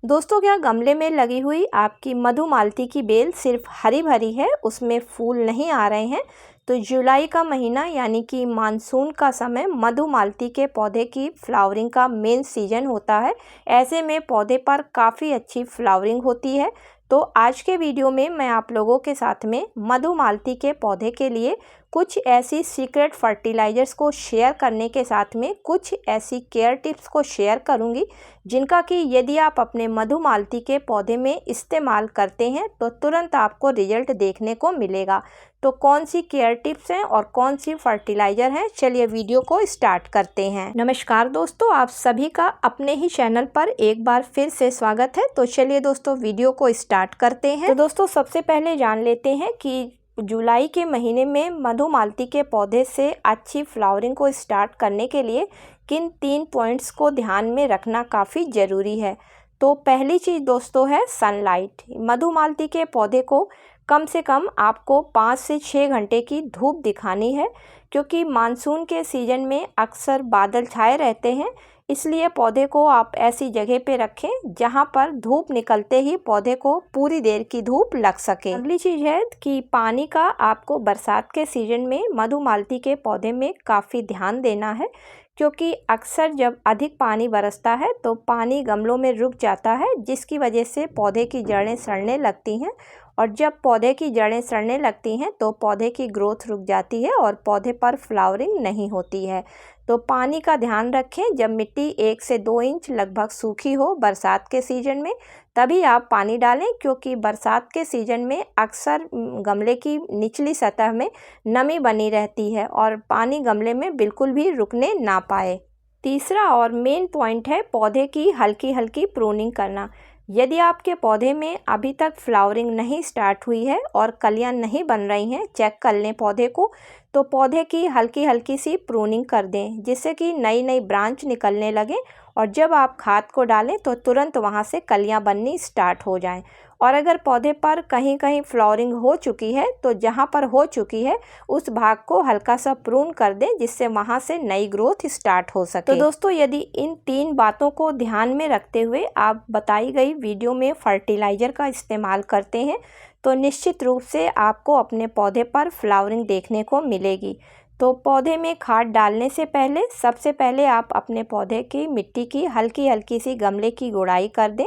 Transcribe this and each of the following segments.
दोस्तों, क्या गमले में लगी हुई आपकी मधुमालती की बेल सिर्फ हरी भरी है, उसमें फूल नहीं आ रहे हैं? तो जुलाई का महीना यानी कि मानसून का समय मधुमालती के पौधे की फ्लावरिंग का मेन सीजन होता है। ऐसे में पौधे पर काफ़ी अच्छी फ्लावरिंग होती है। तो आज के वीडियो में मैं आप लोगों के साथ में मधुमालती के पौधे के लिए कुछ ऐसी सीक्रेट फर्टिलाइज़र्स को शेयर करने के साथ में कुछ ऐसी केयर टिप्स को शेयर करूंगी, जिनका कि यदि आप अपने मधुमालती के पौधे में इस्तेमाल करते हैं तो तुरंत आपको रिजल्ट देखने को मिलेगा। तो कौन सी केयर टिप्स हैं और कौन सी फर्टिलाइज़र हैं, चलिए वीडियो को स्टार्ट करते हैं। नमस्कार दोस्तों, आप सभी का अपने ही चैनल पर एक बार फिर से स्वागत है। तो चलिए दोस्तों, वीडियो को स्टार्ट करते हैं। तो दोस्तों, सबसे पहले जान लेते हैं कि जुलाई के महीने में मधुमालती के पौधे से अच्छी फ्लावरिंग को स्टार्ट करने के लिए किन 3 पॉइंट्स को ध्यान में रखना काफ़ी ज़रूरी है। तो पहली चीज़ दोस्तों है सनलाइट। मधुमालती के पौधे को कम से कम आपको 5 से 6 घंटे की धूप दिखानी है, क्योंकि मानसून के सीज़न में अक्सर बादल छाए रहते हैं। इसलिए पौधे को आप ऐसी जगह पे रखें जहां पर धूप निकलते ही पौधे को पूरी देर की धूप लग सके। अगली चीज़ है कि पानी का आपको बरसात के सीज़न में मधुमालती के पौधे में काफ़ी ध्यान देना है, क्योंकि अक्सर जब अधिक पानी बरसता है तो पानी गमलों में रुक जाता है, जिसकी वजह से पौधे की जड़ें सड़ने लगती हैं। और जब पौधे की जड़ें सड़ने लगती हैं तो पौधे की ग्रोथ रुक जाती है और पौधे पर फ्लावरिंग नहीं होती है। तो पानी का ध्यान रखें। जब मिट्टी 1 से 2 इंच लगभग सूखी हो बरसात के सीज़न में, तभी आप पानी डालें, क्योंकि बरसात के सीज़न में अक्सर गमले की निचली सतह में नमी बनी रहती है और पानी गमले में बिल्कुल भी रुकने ना पाए। तीसरा और मेन पॉइंट है पौधे की हल्की हल्की प्रूनिंग करना। यदि आपके पौधे में अभी तक फ्लावरिंग नहीं स्टार्ट हुई है और कलियां नहीं बन रही हैं, चेक कर लें पौधे को। तो पौधे की हल्की हल्की सी प्रूनिंग कर दें, जिससे कि नई नई ब्रांच निकलने लगे और जब आप खाद को डालें तो तुरंत वहां से कलियां बननी स्टार्ट हो जाएं। और अगर पौधे पर कहीं कहीं फ्लावरिंग हो चुकी है तो जहां पर हो चुकी है उस भाग को हल्का सा प्रून कर दें, जिससे वहां से नई ग्रोथ स्टार्ट हो सके। तो दोस्तों, यदि इन 3 बातों को ध्यान में रखते हुए आप बताई गई वीडियो में फर्टिलाइज़र का इस्तेमाल करते हैं तो निश्चित रूप से आपको अपने पौधे पर फ्लावरिंग देखने को मिलेगी। तो पौधे में खाद डालने से पहले सबसे पहले आप अपने पौधे की मिट्टी की हल्की हल्की सी गमले की गुड़ाई कर दें,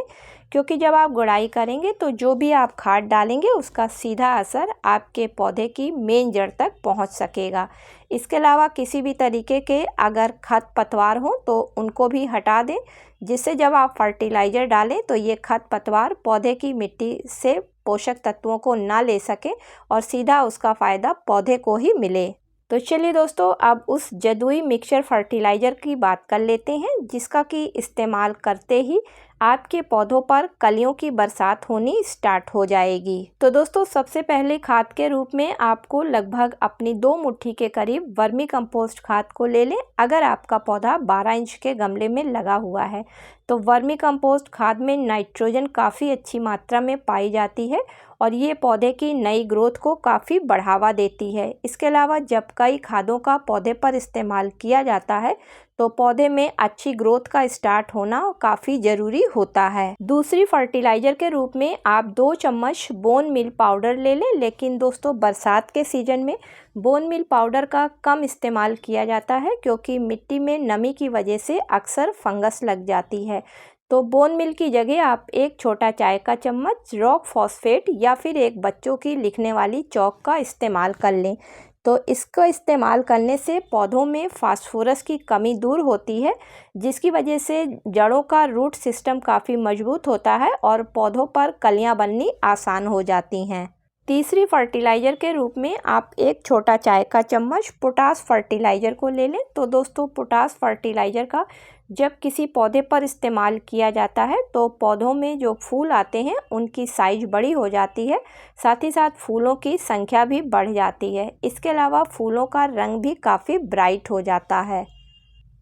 क्योंकि जब आप गुड़ाई करेंगे तो जो भी आप खाद डालेंगे उसका सीधा असर आपके पौधे की मेन जड़ तक पहुंच सकेगा। इसके अलावा किसी भी तरीके के अगर खरपतवार हो तो उनको भी हटा दें, जिससे जब आप फर्टिलाइज़र डालें तो ये खरपतवार पौधे की मिट्टी से पोषक तत्वों को ना ले सके और सीधा उसका फ़ायदा पौधे को ही मिले। तो चलिए दोस्तों, अब उस जदुई मिक्सचर फर्टिलाइज़र की बात कर लेते हैं, जिसका कि इस्तेमाल करते ही आपके पौधों पर कलियों की बरसात होनी स्टार्ट हो जाएगी। तो दोस्तों, सबसे पहले खाद के रूप में आपको लगभग अपनी 2 मुट्ठी के करीब वर्मी कंपोस्ट खाद को ले लें। अगर आपका पौधा 12 इंच के गमले में लगा हुआ है तो वर्मी कंपोस्ट खाद में नाइट्रोजन काफ़ी अच्छी मात्रा में पाई जाती है और ये पौधे की नई ग्रोथ को काफ़ी बढ़ावा देती है। इसके अलावा जब कई खादों का पौधे पर इस्तेमाल किया जाता है तो पौधे में अच्छी ग्रोथ का स्टार्ट होना काफ़ी ज़रूरी होता है। दूसरी फर्टिलाइज़र के रूप में आप 2 चम्मच बोन मील पाउडर ले लें, लेकिन दोस्तों बरसात के सीज़न में बोन मील पाउडर का कम इस्तेमाल किया जाता है, क्योंकि मिट्टी में नमी की वजह से अक्सर फंगस लग जाती है। तो बोन मील की जगह आप 1 छोटा चाय का चम्मच रॉक फॉस्फेट या फिर एक बच्चों की लिखने वाली चौक का इस्तेमाल कर लें। तो इसका इस्तेमाल करने से पौधों में फास्फोरस की कमी दूर होती है, जिसकी वजह से जड़ों का रूट सिस्टम काफ़ी मजबूत होता है और पौधों पर कलियां बननी आसान हो जाती हैं। तीसरी फर्टिलाइज़र के रूप में आप 1 छोटा चाय का चम्मच पोटास फर्टिलाइज़र को ले लें। तो दोस्तों, पोटास फर्टिलाइज़र का जब किसी पौधे पर इस्तेमाल किया जाता है तो पौधों में जो फूल आते हैं उनकी साइज बड़ी हो जाती है, साथ ही साथ फूलों की संख्या भी बढ़ जाती है। इसके अलावा फूलों का रंग भी काफ़ी ब्राइट हो जाता है।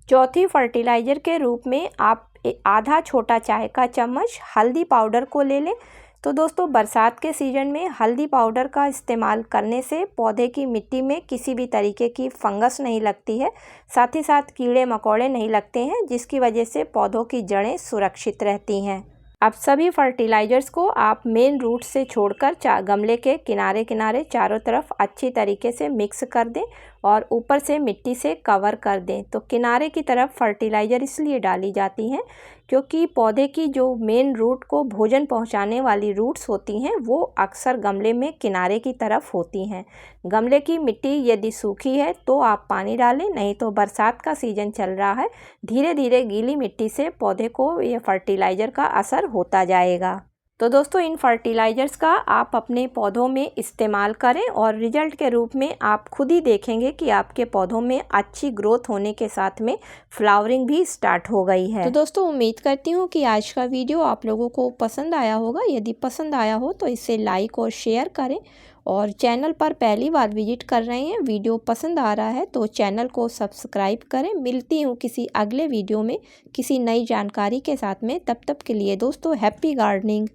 चौथी फर्टिलाइज़र के रूप में आप आधा छोटा चाय का चम्मच हल्दी पाउडर को ले लें। तो दोस्तों, बरसात के सीज़न में हल्दी पाउडर का इस्तेमाल करने से पौधे की मिट्टी में किसी भी तरीके की फंगस नहीं लगती है, साथ ही साथ कीड़े मकोड़े नहीं लगते हैं, जिसकी वजह से पौधों की जड़ें सुरक्षित रहती हैं। अब सभी फर्टिलाइज़र्स को आप मेन रूट से छोड़कर गमले के किनारे किनारे चारों तरफ अच्छी तरीके से मिक्स कर दें और ऊपर से मिट्टी से कवर कर दें। तो किनारे की तरफ फर्टिलाइज़र इसलिए डाली जाती हैं क्योंकि पौधे की जो मेन रूट को भोजन पहुंचाने वाली रूट्स होती हैं वो अक्सर गमले में किनारे की तरफ होती हैं। गमले की मिट्टी यदि सूखी है तो आप पानी डालें, नहीं तो बरसात का सीज़न चल रहा है, धीरे धीरे गीली मिट्टी से पौधे को ये फर्टिलाइज़र का असर होता जाएगा। तो दोस्तों इन फर्टिलाइज़र्स का आप अपने पौधों में इस्तेमाल करें और रिजल्ट के रूप में आप खुद ही देखेंगे कि आपके पौधों में अच्छी ग्रोथ होने के साथ में फ्लावरिंग भी स्टार्ट हो गई है। तो दोस्तों उम्मीद करती हूँ कि आज का वीडियो आप लोगों को पसंद आया होगा। यदि पसंद आया हो तो इसे लाइक और शेयर करें और चैनल पर पहली बार विजिट कर रहे हैं, वीडियो पसंद आ रहा है तो चैनल को सब्सक्राइब करें। मिलती हूँ किसी अगले वीडियो में किसी नई जानकारी के साथ में। तब तक के लिए दोस्तों हैप्पी गार्डनिंग।